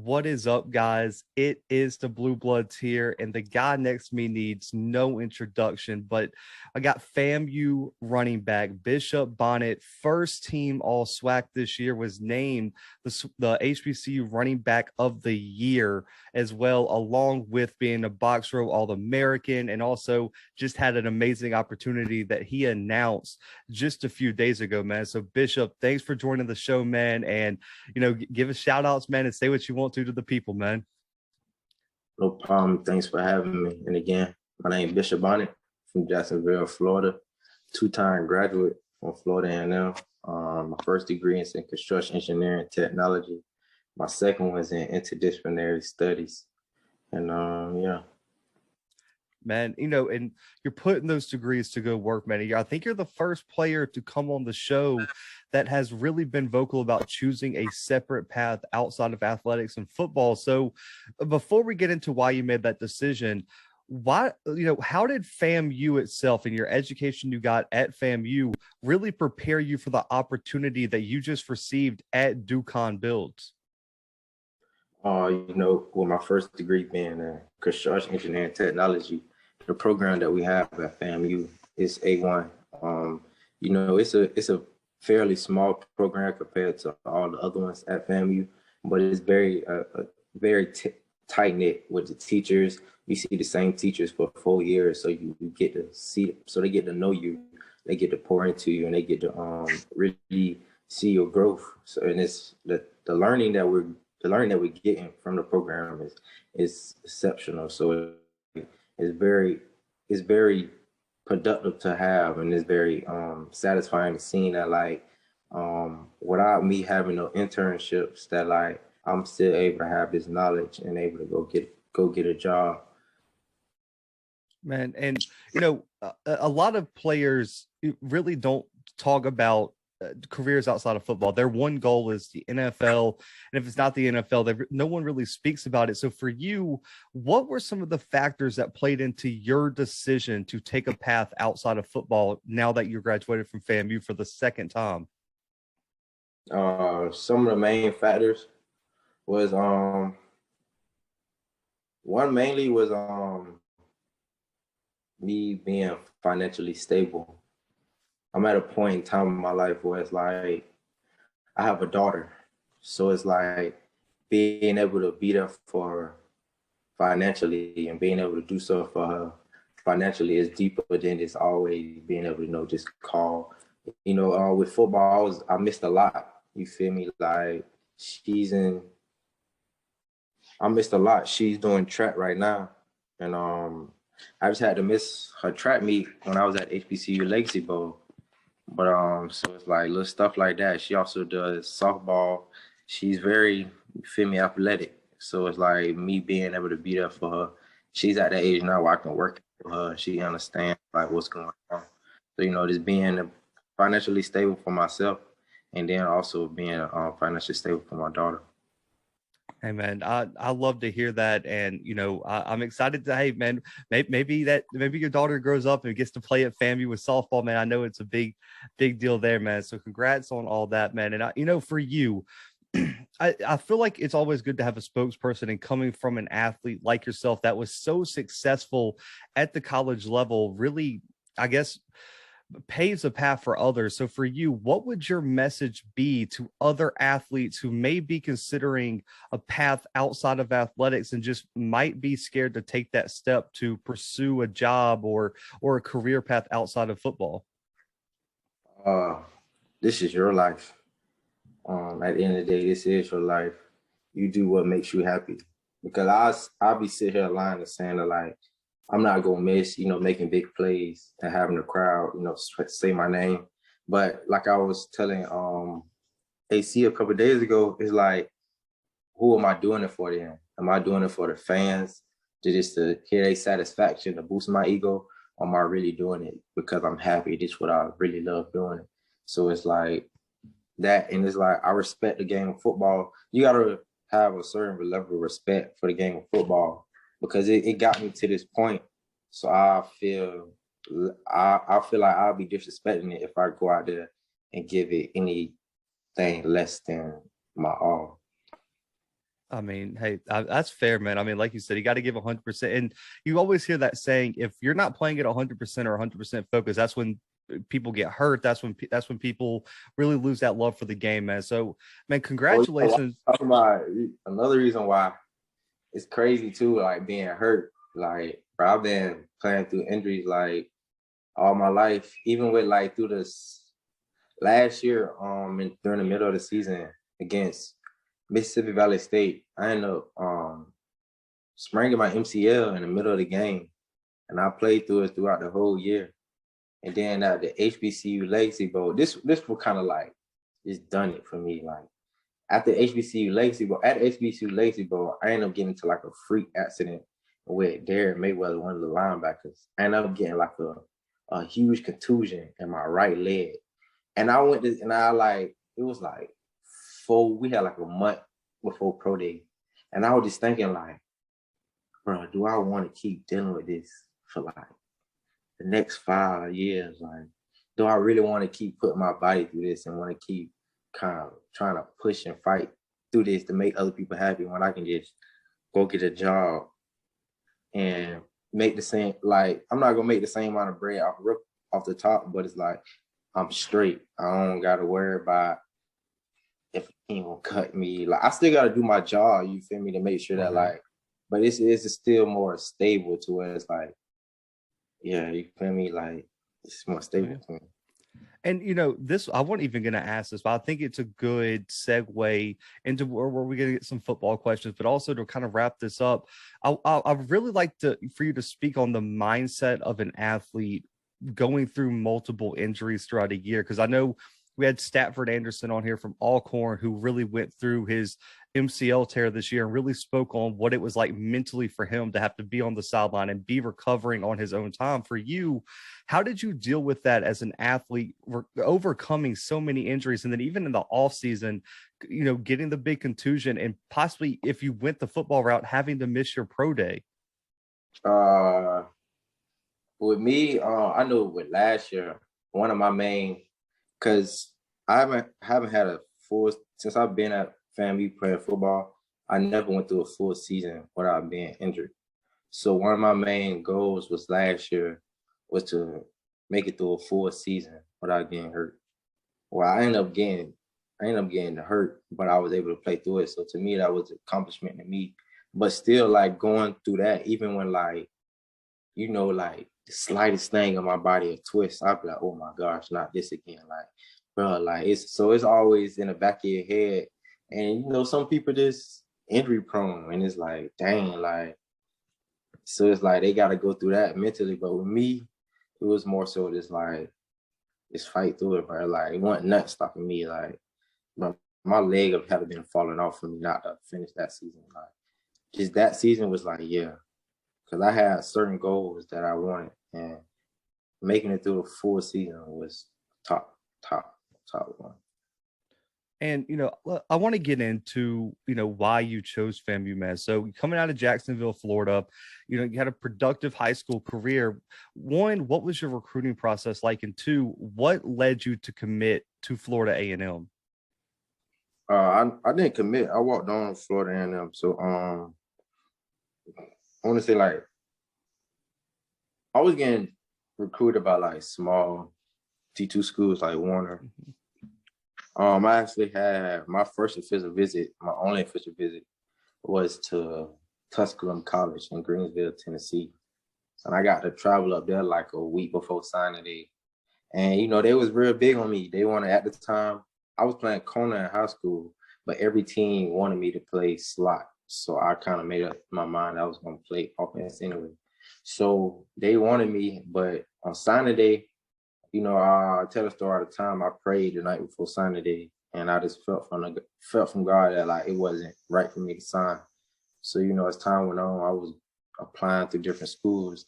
What is up, guys? It is the Blue Bloods here, and the guy next to me needs no introduction, but I got FAMU running back Bishop Bonnet, first team All SWAC this year, was named the HBCU running back of the year as well, along with being a Box Row All-American, and also just had an amazing opportunity that he announced just a few days ago, man. So, Bishop, thanks for joining the show, man, and give us shout outs, man, and say what you want to the people, man. No problem. Thanks for having me. And again, my name is Bishop Bonnet from Jacksonville, Florida. Two-time graduate from Florida A&M. My first degree is in construction engineering and technology. My second one is in interdisciplinary studies. And yeah. Man, and you're putting those degrees to go work, man. I think you're the first player to come on the show that has really been vocal about choosing a separate path outside of athletics and football. So before we get into why you made that decision, how did FAMU itself and your education you got at FAMU really prepare you for the opportunity that you just received at Dukon Builds? With my first degree being in construction engineering and technology, the program that we have at FAMU is A1. It's a fairly small program compared to all the other ones at FAMU, but it's very tight knit with the teachers. You see the same teachers for 4 years, so you get to see, so they get to know you, they get to pour into you, and they get to really see your growth. So, and it's the learning that we're getting from the program is exceptional. So it's very productive to have, and it's very satisfying to see that without me having no internships, that I'm still able to have this knowledge and able to go get a job. Man, and a lot of players really don't talk about careers outside of football. Their one goal is the NFL, and if it's not the NFL, no one really speaks about it. So for you, what were some of the factors that played into your decision to take a path outside of football now that you graduated from FAMU for the second time? Some of the main factors was one mainly was me being financially stable. I'm at a point in time in my life where it's like I have a daughter, so it's like being able to be there for her financially and being able to do stuff for her financially is deeper than just always being able to just call. With football, I missed a lot. You feel me? Like I missed a lot. She's doing track right now, and I just had to miss her track meet when I was at HBCU Legacy Bowl. But so it's like little stuff like that. She also does softball. She's very, you feel me, athletic. So it's like me being able to be there for her. She's at that age now where I can work for her. She understands what's going on. So just being financially stable for myself, and then also being financially stable for my daughter. Hey man, I love to hear that, and I'm excited to. Hey man, maybe your daughter grows up and gets to play at FAMU with softball, man. I know it's a big deal there, man. So congrats on all that, man. And for you, I feel like it's always good to have a spokesperson, and coming from an athlete like yourself that was so successful at the college level, really, I guess, paves a path for others. So for you, what would your message be to other athletes who may be considering a path outside of athletics and just might be scared to take that step to pursue a job or a career path outside of football? This is your life. At the end of the day, this is your life. You do what makes you happy. Because I'll be sitting here lying and saying that I'm not gonna miss, making big plays and having the crowd, say my name. But like I was telling AC a couple of days ago, it's like, who am I doing it for then? Am I doing it for the fans to hear their satisfaction, to boost my ego? Or am I really doing it because I'm happy? This is what I really love doing. So it's like that, and it's like I respect the game of football. You gotta have a certain level of respect for the game of football, because it got me to this point. So I feel like I'll be disrespecting it if I go out there and give it anything less than my all. I mean, hey, that's fair, man. I mean, like you said, you got to give 100%. And you always hear that saying, if you're not playing at 100% or 100% focus, that's when people get hurt. That's when people really lose that love for the game, man. So, man, Oh, yeah, congratulations. talking about another reason why it's crazy too, like being hurt. Like, bro, I've been playing through injuries like all my life, even with like through this last year, during the middle of the season against Mississippi Valley State, I ended up spraining my MCL in the middle of the game, and I played through it throughout the whole year. And then at the HBCU Legacy Bowl, this was kind of like just done it for me. Like after HBCU Legacy Bowl, at HBCU Legacy Bowl, I ended up getting into like a freak accident with Darren Mayweather, one of the linebackers. I ended up getting like a huge contusion in my right leg. And I went to, and I like, it was like we had like a month before pro day. And I was just thinking like, bro, do I want to keep dealing with this for like the next 5 years? Like, do I really want to keep putting my body through this and want to keep kind of trying to push and fight through this to make other people happy when I can just go get a job and make the same, like, I'm not gonna make the same amount of bread off the top, but it's like I'm straight. I don't gotta worry about if he gonna cut me. Like, I still gotta do my job, you feel me, to make sure that like, but it's still more stable to where it's like, yeah, you feel me, like it's more stable to me. And this, I wasn't even going to ask this, but I think it's a good segue into where we're going to get some football questions, but also to kind of wrap this up. I'd really like for you to speak on the mindset of an athlete going through multiple injuries throughout a year, because I know we had Stafford Anderson on here from Alcorn, who really went through his MCL tear this year and really spoke on what it was like mentally for him to have to be on the sideline and be recovering on his own time. For you, how did you deal with that as an athlete, overcoming so many injuries, and then even in the off season, getting the big contusion, and possibly, if you went the football route, having to miss your pro day? With me, I know with last year, one of my main, because I haven't had a full, since I've been at FAMU playing football, I never went through a full season without being injured. So one of my main goals was last year was to make it through a full season without getting hurt. Well, I ended up getting hurt, but I was able to play through it. So to me, that was an accomplishment to me. But still, like, going through that, even when like, like the slightest thing in my body a twist, I'd be like, oh my gosh, not this again. Like, bro, like it's always in the back of your head. And some people just injury prone, and it's like, dang, like, so it's like they gotta go through that mentally. But with me, it was more so just fight through it, bro. Like, it wasn't nothing stopping me. Like, my leg had been falling off for me not to finish that season. Like, just that season was like, yeah. Because I had certain goals that I wanted, and making it through a full season was top one. And I want to get into why you chose FAMU, man. So coming out of Jacksonville, Florida, you had a productive high school career. One, what was your recruiting process like? And two, what led you to commit to Florida A&M? I didn't commit. I walked on Florida A&M. So I want to say, like, I was getting recruited by like small D2 schools like Warner. I actually had my first official visit, my only official visit, was to Tusculum College in Greensville, Tennessee. And I got to travel up there like a week before signing day. And, they was real big on me. They wanted, at the time, I was playing corner in high school, but every team wanted me to play slot. So I kind of made up my mind I was going to play offense anyway. So they wanted me, but on signing day, I tell a story all the time. I prayed the night before signing day, and I just felt from God that like it wasn't right for me to sign. So as time went on, I was applying to different schools,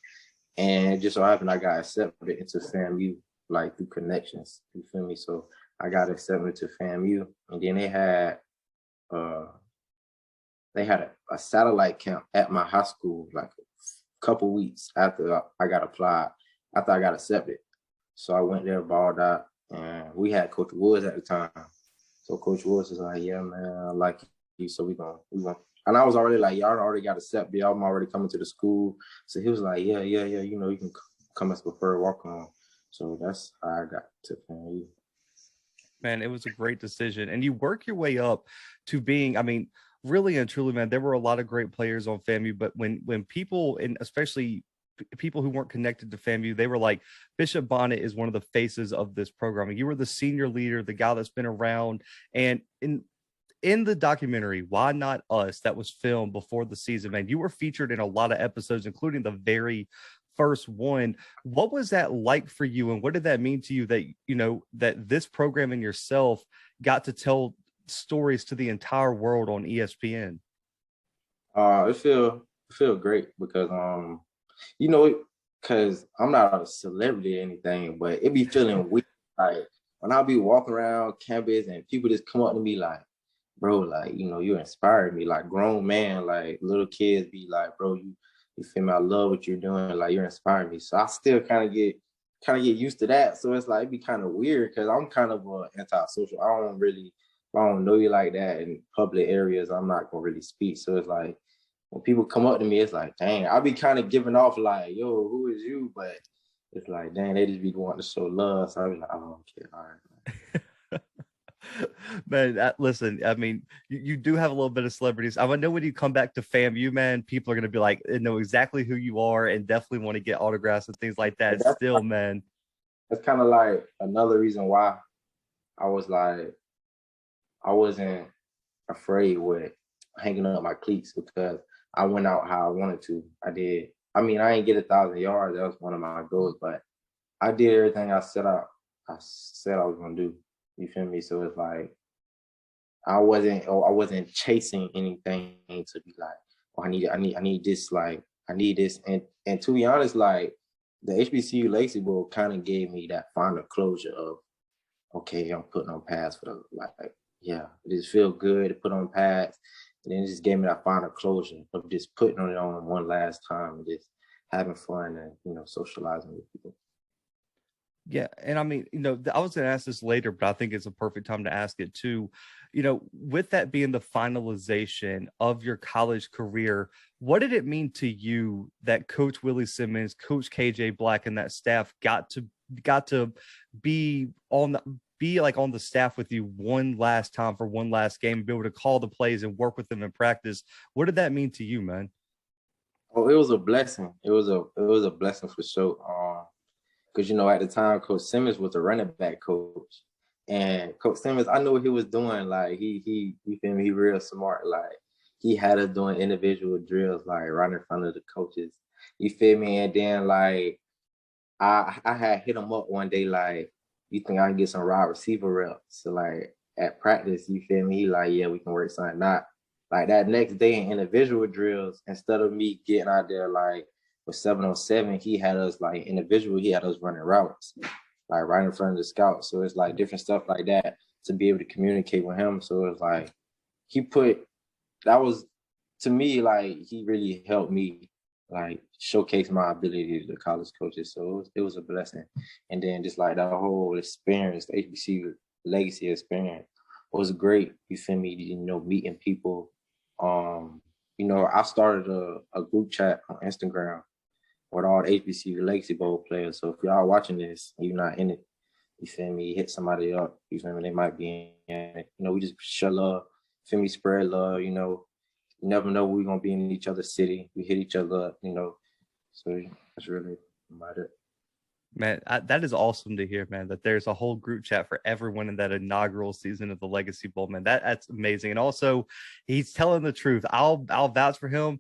and it just so happened I got accepted into FAMU, like through connections. You feel me? So I got accepted to FAMU, and then they had a satellite camp at my high school like a couple weeks after I got accepted. So I went there, balled out, and we had Coach Woods at the time. So Coach Woods was like, "Yeah, man, I like you. So we gonna And I was already like, y'all already got a set, but I'm already coming to the school. So he was like, yeah, you know, you can come as preferred walk on. So that's how I got to FAMU. Man, it was a great decision. And you work your way up to being, I mean, really and truly, man, there were a lot of great players on FAMU, but when people, and especially people who weren't connected to FAMU, they were like, Bishop Bonnet is one of the faces of this program. You were the senior leader, the guy that's been around. And in the documentary Why Not Us that was filmed before the season, man, you were featured in a lot of episodes, including the very first one. What was that like for you, and what did that mean to you that, you know, that this program and yourself got to tell stories to the entire world on ESPN? It feel great because you know, because I'm not a celebrity or anything, but it be feeling weird. Like when I be walking around campus and people just come up to me like, bro, like, you know, you inspired me. Like grown man, like little kids be like, bro, you feel me? I love what you're doing. Like you're inspiring me. So I still kind of get used to that. So it's like it'd be kind of weird because I'm kind of antisocial. I don't know you like that in public areas. I'm not gonna really speak. So it's like when people come up to me, it's like, dang, I'll be kind of giving off like, yo, who is you? But it's like, dang, they just be wanting to show love. So I be like, oh, okay, all right. Man, listen, I mean, you do have a little bit of celebrities. I know when you come back to FAMU, man, people are going to be like, know exactly who you are and definitely want to get autographs and things like that. Still, man. That's kind of like another reason why I was like, I wasn't afraid with hanging up my cleats because I went out how I wanted to. I did. I mean, I ain't get 1,000 yards. That was one of my goals, but I did everything I said I was gonna do. You feel me? So it's like I wasn't chasing anything to be like, oh, I need this, like I need this. And to be honest, like the HBCU Lacy Bowl kind of gave me that final closure of, okay, I'm putting on pads for the like yeah, it just feel good to put on pads. And then it just gave me that final closure of just putting it on one last time and just having fun and, you know, socializing with people. Yeah. And I mean, you know, I was going to ask this later, but I think it's a perfect time to ask it too. You know, with that being the finalization of your college career, what did it mean to you that Coach Willie Simmons, Coach KJ Black, and that staff got to be on the staff with you one last time for one last game, be able to call the plays and work with them in practice? What did that mean to you, man? Oh, it was a blessing. It was a blessing for sure. Because you know, at the time, Coach Simmons was the running back coach, and Coach Simmons, I knew what he was doing. Like you feel me? He real smart. Like he had us doing individual drills, like right in front of the coaches. You feel me? And then like I had hit him up one day, like, you think I can get some wide receiver reps? So like at practice, you feel me? He like, yeah, we can work something out. Like that next day in individual drills, instead of me getting out there like with 707, he had us like individual, he had us running routes, like right in front of the scouts. So it's like different stuff like that to be able to communicate with him. So it's like that was, to me, like he really helped me like showcase my ability to the college coaches. So it was a blessing. And then just like that whole experience, the HBC legacy experience was great. You feel me? You know, meeting people. You know, I started a group chat on Instagram with all the HBCU Legacy Bowl players. So if y'all watching this, you're not in it, you feel me? Hit somebody up, you feel me? They might be in it. You know, we just share love, feel me? Spread love, you know. You never know we're gonna be in each other's city. We hit each other up, you know. So that's really about it. Man, that is awesome to hear, man, that there's a whole group chat for everyone in that inaugural season of the Legacy Bowl, man. That's amazing. And also, he's telling the truth. I'll vouch for him.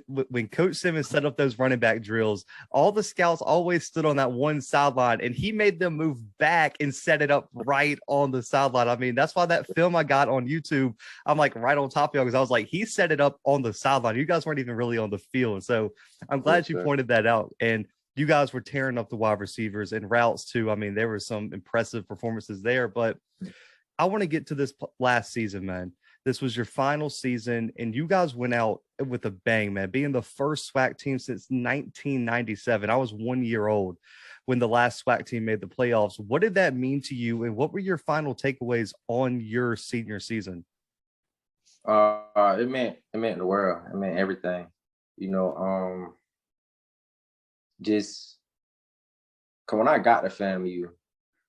When Coach Simmons set up those running back drills, all the scouts always stood on that one sideline, and he made them move back and set it up right on the sideline. I mean, that's why that film I got on YouTube, I'm like right on top of y'all, because I was like, he set it up on the sideline. You guys weren't even really on the field. So I'm glad you pointed that out. And you guys were tearing up the wide receivers and routes too. I mean, there were some impressive performances there, but I want to get to this last season, man. This was your final season, and you guys went out with a bang, man, being the first SWAC team since 1997. I was 1 year old when the last SWAC team made the playoffs. What did that mean to you, and what were your final takeaways on your senior season? It meant the world. It meant everything. You know, just 'cause when I got to FAMU,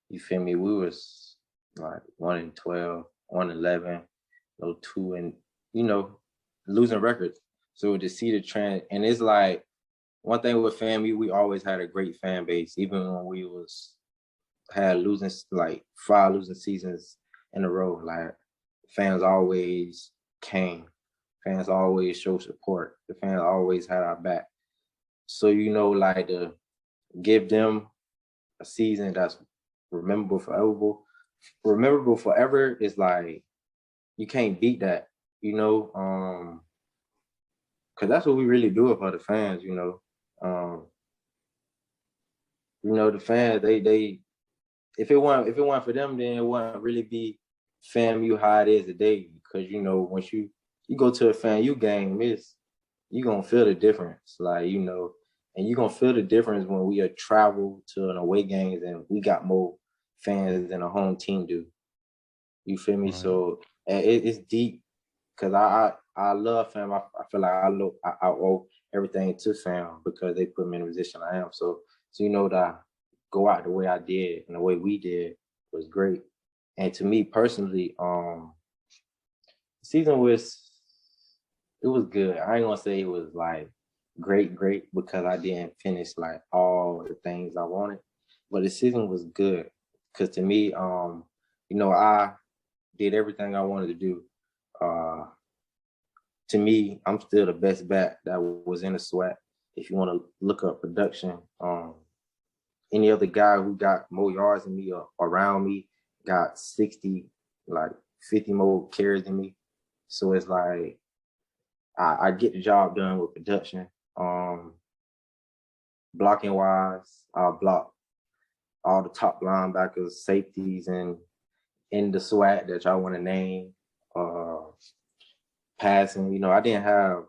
you feel me? We was like 1-12, 1-11, no 2 and losing records. So to see the trend, and it's like one thing with FAMU, we always had a great fan base, even when we had losing like 5 losing seasons in a row. Like fans always came, fans always showed support. The fans always had our back. So like to give them a season that's rememberable forever, rememberable forever is like you can't beat that, because that's what we really do it for the fans. The fans they if it weren't for them, then it wouldn't really be FAMU how it is today. Because once you go to a FAMU game, you gonna feel the difference, and you gonna feel the difference when we are travel to an away games and we got more fans than a home team do. You feel me? Right. So it's deep because I love fam. I feel like I owe everything to fam because they put me in the position I am. So that go out the way I did and the way we did was great. And to me personally, the season was good. I ain't gonna say it was like great because I didn't finish like all the things I wanted, but the season was good because to me, I did everything I wanted to do. Uh, to me, I'm still the best back that was in the SWAT. If you want to look up production, any other guy who got more yards than me or around me got 60, like 50 more carries than me. So it's like I get the job done with production. Blocking wise, I block all the top linebackers, safeties, and in the SWAT that y'all want to name. Passing, I didn't have.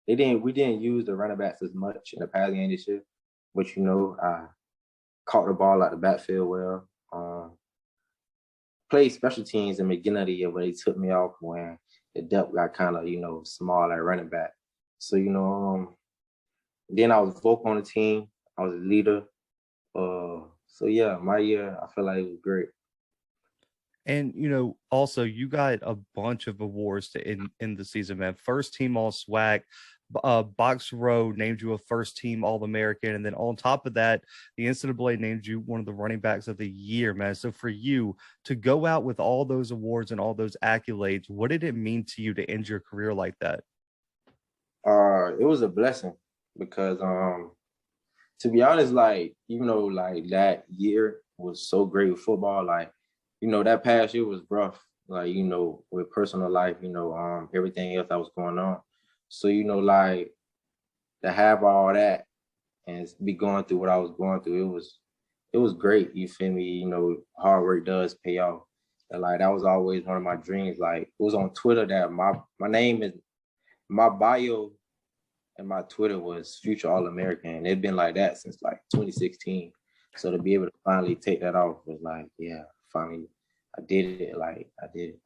We didn't use the running backs as much in the passing game this year, but I caught the ball out the backfield well. Played special teams in the beginning of the year, but they took me off when the depth got kind of small at running back. So then I was vocal on the team. I was a leader. So yeah, my year I feel like it was great. And also you got a bunch of awards in the season, man. First team all SWAC, Box Row named you a first team All American, and then on top of that, the NCAA named you one of the running backs of the year, man. So for you to go out with all those awards and all those accolades, what did it mean to you to end your career like that? It was a blessing because to be honest, like even though like that year was so great with football, like that past year was rough, like with personal life, everything else that was going on. So like to have all that and be going through what I was going through, it was great. You feel me? Hard work does pay off. And like that was always one of my dreams. Like it was on Twitter that my name is my bio and my Twitter was Future All American. And it's been like that since like 2016. So to be able to finally take that off was like, yeah, finally I did it. Like I did it.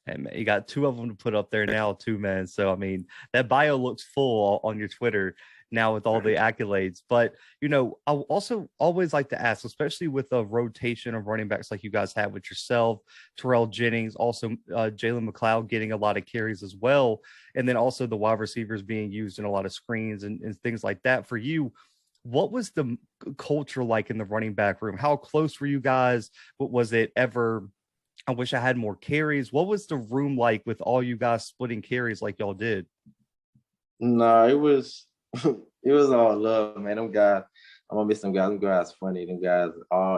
And man, you got two of them to put up there now too, man. So I mean, that bio looks full on your Twitter now with all the accolades. But I also always like to ask, especially with a rotation of running backs like you guys have with yourself, Terrell Jennings, also Jalen McLeod getting a lot of carries as well, and then also the wide receivers being used in a lot of screens and things like that. For you, what was the culture like in the running back room? How close were you guys? What was it ever? I wish I had more carries. What was the room like with all you guys splitting carries like y'all did? No, it was it was all love, man. Them guys, I'm gonna miss them guys. Them guys funny. Them guys,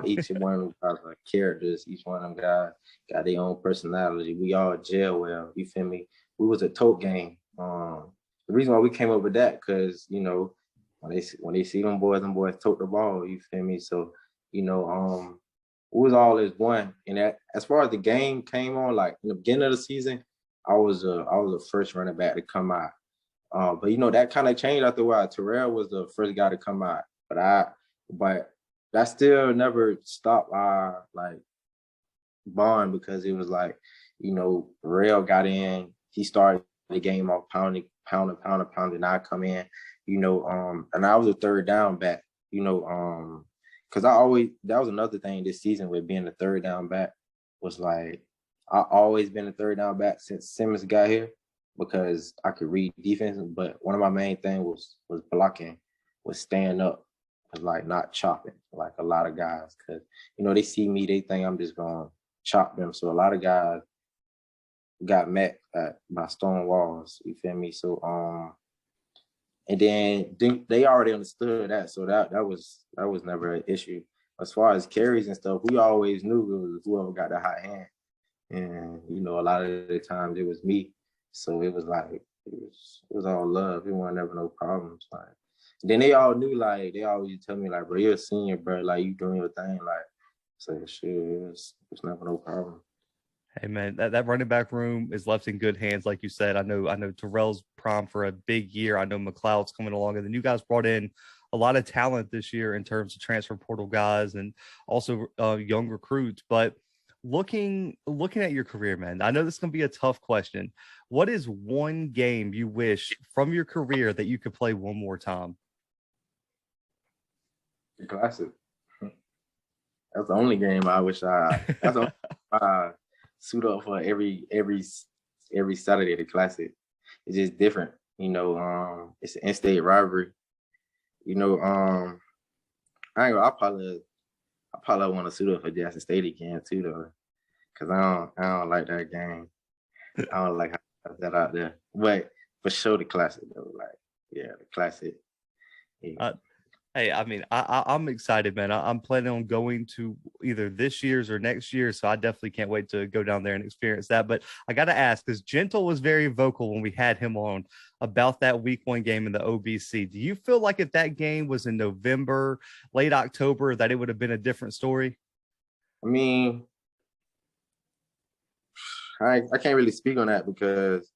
each one of them guys are characters. Each one of them guys got their own personality. We all gel well. You feel me? We was a tote game. The reason why we came up with that, cause when they see them boys tote the ball. You feel me? So it was all as one. And as far as the game came on, like in the beginning of the season, I was the first running back to come out. But that kind of changed after a while. Terrell was the first guy to come out, but that still never stopped our like bond because it was like, Terrell got in, he started the game off pounding. I come in, and I was a third down back, because that was another thing this season with being a third down back was like I always been a third down back since Simmons got here because I could read defense. But one of my main things was blocking, was staying up, was like not chopping like a lot of guys because they see me, they think I'm just gonna chop them. So a lot of guys got met by stone walls. You feel me? So and then they already understood that, so that was never an issue. As far as carries and stuff, we always knew it was whoever got the hot hand, and a lot of the times it was me. So it was like it was all love. It wasn't never no problems. Like then they all knew, like they always tell me like, bro, you're a senior, bro. Like you doing your thing, like so shit. It's never no problem. Hey man, that running back room is left in good hands, like you said. I know Terrell's prime for a big year. I know McLeod's coming along, and then you guys brought in a lot of talent this year in terms of transfer portal guys and also young recruits. But looking at your career, man, I know this is gonna be a tough question. What is one game you wish from your career that you could play one more time? The Classic. That's the only game I wish That's the suit up for every Saturday. The Classic. It's just different, It's an in-state rivalry, I ain't gonna. I probably want to suit up for Jackson State again too, though, because I don't like that game. I don't like how that out there, but for sure the Classic though. Like, yeah, the Classic. Yeah. Hey, I mean, I'm excited, man. I'm planning on going to either this year's or next year, so I definitely can't wait to go down there and experience that. But I got to ask, because Gentle was very vocal when we had him on about that week 1 game in the OBC. Do you feel like if that game was in November, late October, that it would have been a different story? I mean, I can't really speak on that because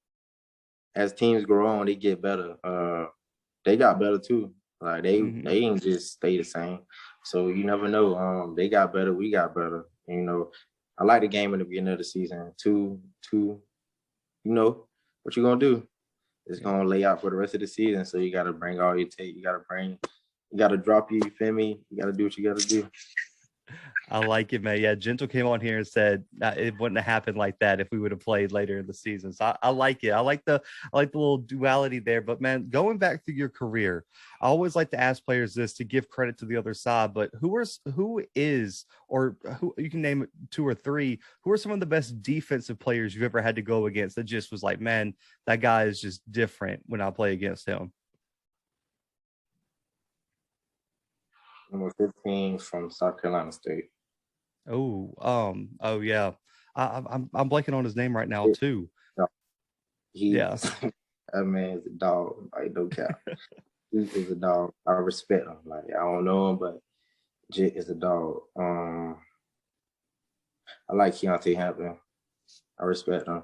as teams grow on, they get better. They got better too. Like they didn't just stay the same. So you never know. They got better, we got better. I like the game in the beginning of the season. Two, what you gonna do? It's gonna lay out for the rest of the season. So you gotta bring all your tape. You gotta drop you feel me? You gotta do what you gotta do. I like it, man. Yeah, Gentle came on here and said it wouldn't have happened like that if we would have played later in the season. So I like it. I like the little duality there. But man, going back through your career, I always like to ask players this to give credit to the other side. But who is, or who you can name 2 or 3, who are some of the best defensive players you've ever had to go against that just was like, man, that guy is just different when I play against him? Number 15 from South Carolina State. Oh yeah. I'm blanking on his name right now too. Yeah. That man's a dog. Like, no cap. He is a dog. I respect him. Like, I don't know him, but Jit is a dog. I like Keontae Hampton. I respect him.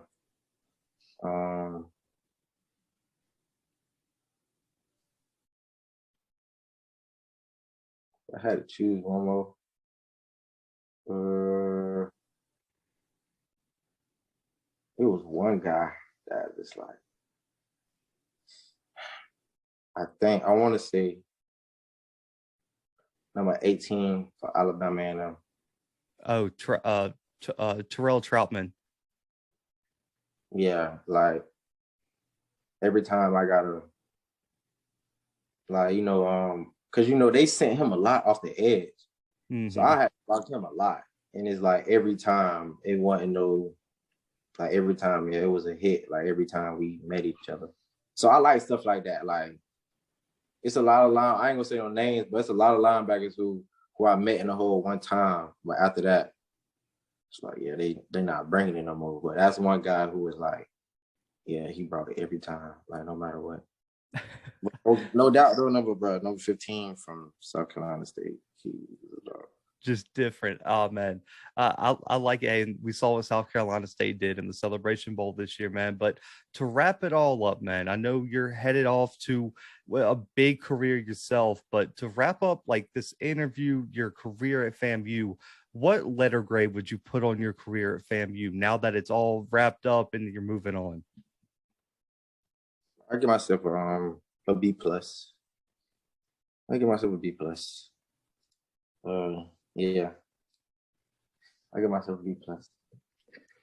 I had to choose one more. It was one guy that was like, I want to say number 18 for Alabama A&M. Oh, Terrell Troutman. Yeah, like every time I gotta, like, because they sent him a lot off the edge, so I had to block him a lot, and it's like every time it wasn't like every time, yeah, it was a hit. Like every time we met each other, so I like stuff like that. Like it's a lot of I ain't gonna say no names, but it's a lot of linebackers who I met in the hole one time, but after that, it's like, yeah, they're not bringing it no more. But that's one guy who was like, yeah, he brought it every time, like no matter what. No doubt, though, number 15 from South Carolina State. He was a dog. Just different. Oh man, I like it. And we saw what South Carolina State did in the Celebration Bowl this year, man. But to wrap it all up, man, I know you're headed off to a big career yourself, but to wrap up like this interview, your career at FAMU, what letter grade would you put on your career at FAMU now that it's all wrapped up and you're moving on? I give myself a B plus. I give myself a B plus. Yeah, I give myself a B plus.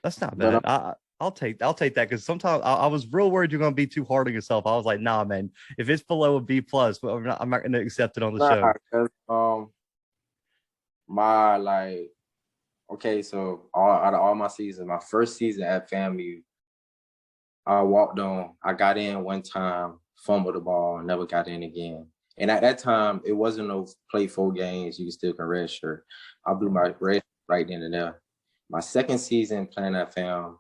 That's not But bad. I'll take that because sometimes I was real worried you're gonna be too hard on yourself. I was like, nah, man. If it's below a B plus, well, I'm not gonna accept it on the nah, show. 'cause, my like okay, so out of all my seasons, my first season at FAMU, I walked on. I got in one time, fumbled the ball, never got in again. And at that time, it wasn't no play 4 games. You still can redshirt. I blew my red right then and there. My second season playing at FAM,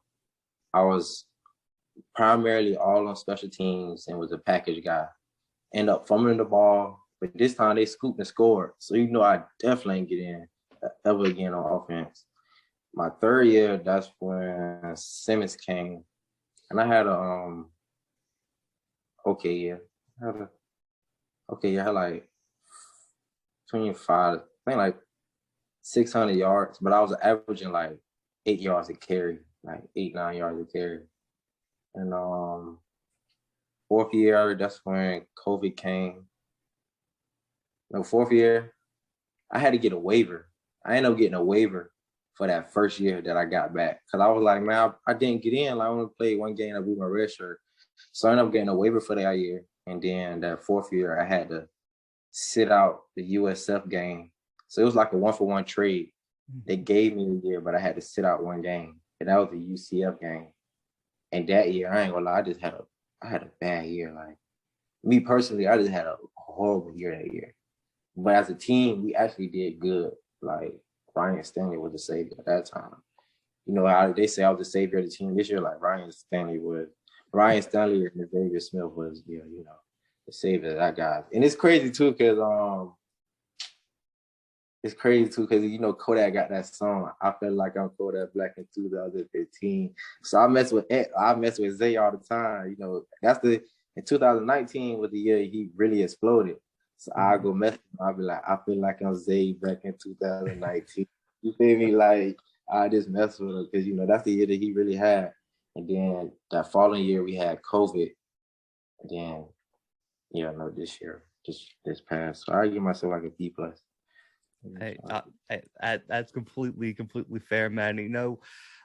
I was primarily all on special teams and was a package guy. End up fumbling the ball, but this time they scooped and scored. So you know I definitely ain't get in ever again on offense. My third year, that's when Simmons came, and I had a okay year. I had a okay year. I had like 25, I think like 600 yards, but I was averaging like 8 yards a carry, like 8, 9 yards a carry. And fourth year, that's when COVID came. No, fourth year, I had to get a waiver. I ended up getting a waiver for that first year that I got back. Cause I was like, man, I didn't get in. Like, I only played one game. I blew my red shirt. So I ended up getting a waiver for that year. And then that fourth year, I had to sit out the USF game. So it was like a 1-for-1 trade. They gave me a year, but I had to sit out one game. And that was the UCF game. And that year, I ain't gonna lie, I had a bad year. Like, me personally, I just had a horrible year that year. But as a team, we actually did good. Like, Ryan Stanley was the savior at that time. You know, they say I was the savior of the team this year. Like, Ryan Stanley and Xavier Smith was, you know, the savior of that guy. And it's crazy too, because you know Kodak got that song. I feel like I'm Kodak Black in 2015. So I mess with Zay all the time. You know, in 2019 was the year he really exploded. So I go mess with him. I'll be like, I feel like I'm Zay back in 2019. You feel me? Like, I just mess with him because you know that's the year that he really had. And then that following year we had COVID. And then no, this year, just this past. So I give myself like a B plus. Hey, that's completely fair, man. You know,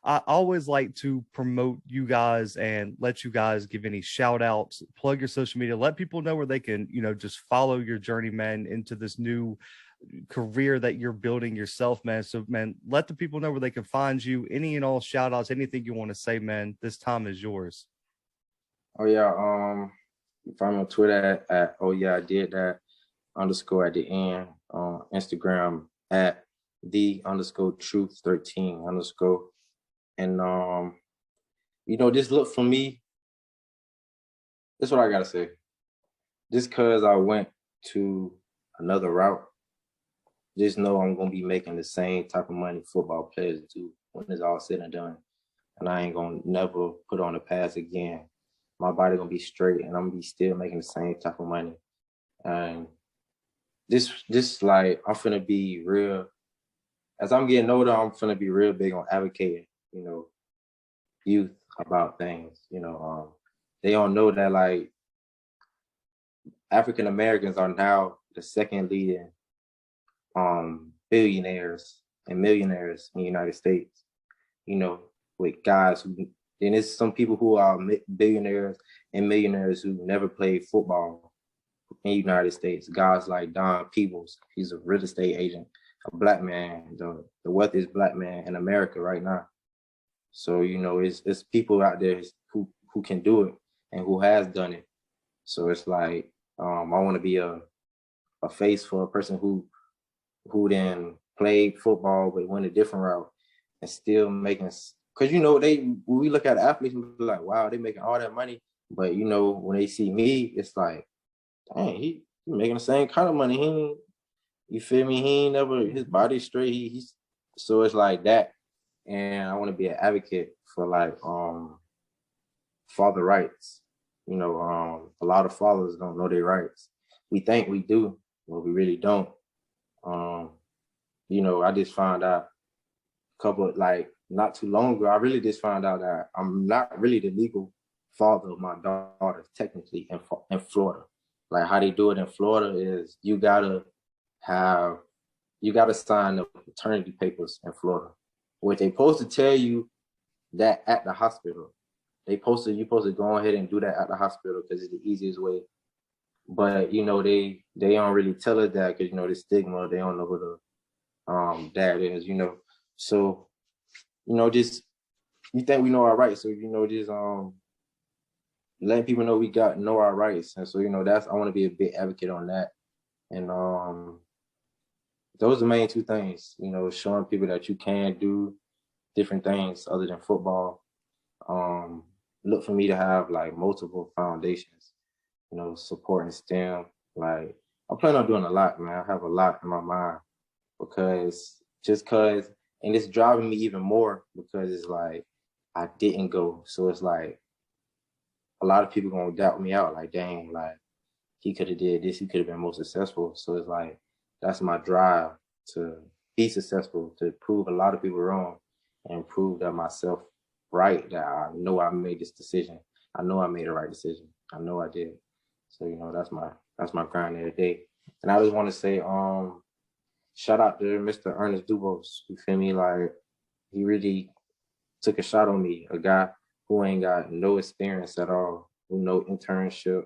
I always like to promote you guys and let you guys give any shout outs, plug your social media, let people know where they can, you know, just follow your journey, man, into this new career that you're building yourself, man. So, man, let the people know where they can find you. Any and all shout outs, anything you want to say, man. This time is yours. Oh yeah, you find me on Twitter at oh yeah I did that underscore at the end. Instagram at the underscore truth 13 underscore. And you know, just look for me. That's what I gotta say. Just cause I went to another route, just know I'm gonna be making the same type of money football players do when it's all said and done. And I ain't gonna never put on the pads again. My body gonna be straight and I'm gonna be still making the same type of money. And this like I'm finna be real. As I'm getting older, I'm finna be real big on advocating, you know, youth about things. You know, they don't know that like African Americans are now the second leading billionaires and millionaires in the United States. You know, with guys who then there's some people who are billionaires and millionaires who never played football in the United States. Guys like Don Peebles, he's a real estate agent, a black man, the wealthiest black man in America right now. So you know, it's people out there who can do it and who has done it. So it's like I want to be a face for a person who then played football but went a different route and still making, because you know when we look at athletes and be like, wow, they're making all that money, but you know when they see me, it's like, dang, he making the same kind of money. You feel me? He ain't never, his body's straight. He's so it's like that, and I want to be an advocate for like father rights. You know, a lot of fathers don't know their rights. We think we do, but we really don't. You know, I just found out a couple like not too long ago. I really just found out that I'm not really the legal father of my daughter, technically in Florida. Like how they do it in Florida is you gotta sign the paternity papers in Florida. What they supposed to tell you that at the hospital. You supposed to go ahead and do that at the hospital because it's the easiest way. But you know, they don't really tell us that because you know the stigma, they don't know who the dad is, you know. So, you know, just you think we know our rights. So, you know, just letting people know we know our rights. And so, you know, I want to be a big advocate on that. And those are the main two things, you know, showing people that you can do different things other than football. Look for me to have like multiple foundations, you know, supporting STEM. Like I plan on doing a lot, man. I have a lot in my mind and it's driving me even more because it's like I didn't go. So it's like a lot of people gonna doubt me out, like, dang, like he could have did this, he could have been more successful. So it's like that's my drive to be successful, to prove a lot of people wrong and prove that myself right, that I know I made this decision. I know I made the right decision. I know I did. So, you know, that's my grind every day. And I just want to say, shout out to Mr. Ernest Dubose. You feel me? Like he really took a shot on me, a guy who ain't got no experience at all, who no internship,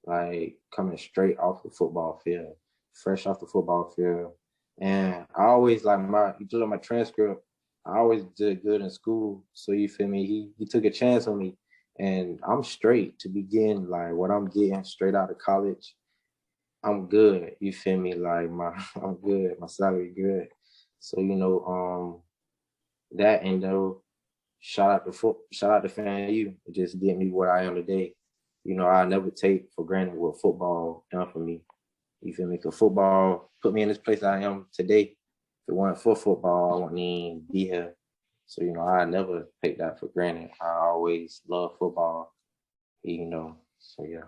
like coming straight off the football field, fresh off the football field. And I always like you look at my transcript, I always did good in school. So you feel me? He took a chance on me. And I'm straight to begin, like what I'm getting straight out of college. I'm good. You feel me? Like I'm good. My salary good. So, you know, that and though shout out to FAMU. It just did me what I am today. You know, I never take for granted what football done for me. You feel me? Because football put me in this place I am today. If it weren't for football, I wouldn't even be here. So, you know, I never take that for granted. I always love football, you know. So, yeah.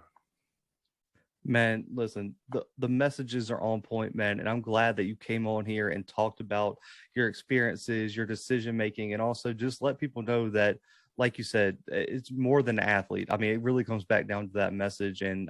Man, listen, the messages are on point, man, and I'm glad that you came on here and talked about your experiences, your decision making, and also just let people know that, like you said, it's more than an athlete. I mean, it really comes back down to that message, and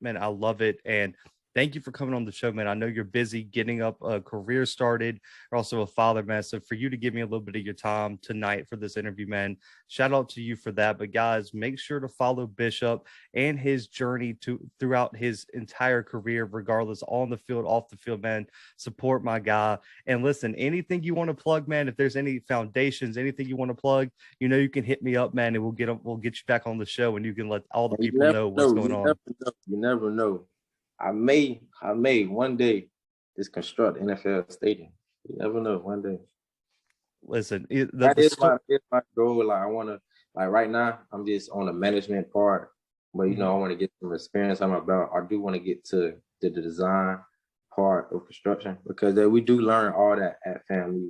man, I love it. And thank you for coming on the show, man. I know you're busy getting up a career started. You're also a father, man. So for you to give me a little bit of your time tonight for this interview, man, shout out to you for that. But guys, make sure to follow Bishop and his journey throughout his entire career, regardless on the field, off the field, man. Support my guy. And listen, anything you want to plug, man, if there's any foundations, anything you want to plug, you know, you can hit me up, man, and we'll get you back on the show and you can let all the people know what's going on. You never know. I may one day just construct NFL stadium. You never know. One day. Listen, that is my goal. Like I want to, like right now, I'm just on the management part, but you know, I want to get some experience on my belt. I do want to get to the design part of construction because we do learn all that at FAMU,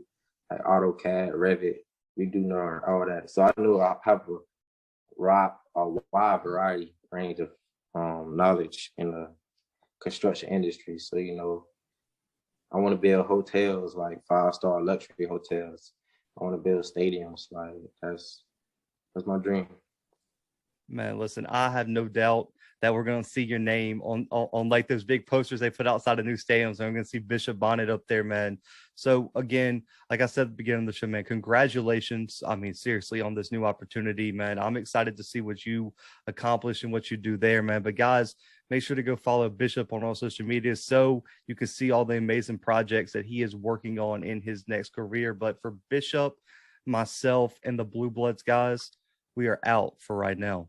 like AutoCAD, Revit. We do learn all that. So I know I have a wide variety range of knowledge in the construction industry. So, you know, I want to build hotels, like 5-star luxury hotels. I want to build stadiums. Like that's my dream. Man, listen, I have no doubt that we're going to see your name on like those big posters they put outside of new stadiums. I'm going to see Bishop Bonnet up there, man. So again, like I said at the beginning of the show, man, congratulations. I mean, seriously, on this new opportunity, man. I'm excited to see what you accomplish and what you do there, man. But guys, make sure to go follow Bishop on all social media so you can see all the amazing projects that he is working on in his next career. But for Bishop, myself, and the Blue Bloods guys, we are out for right now.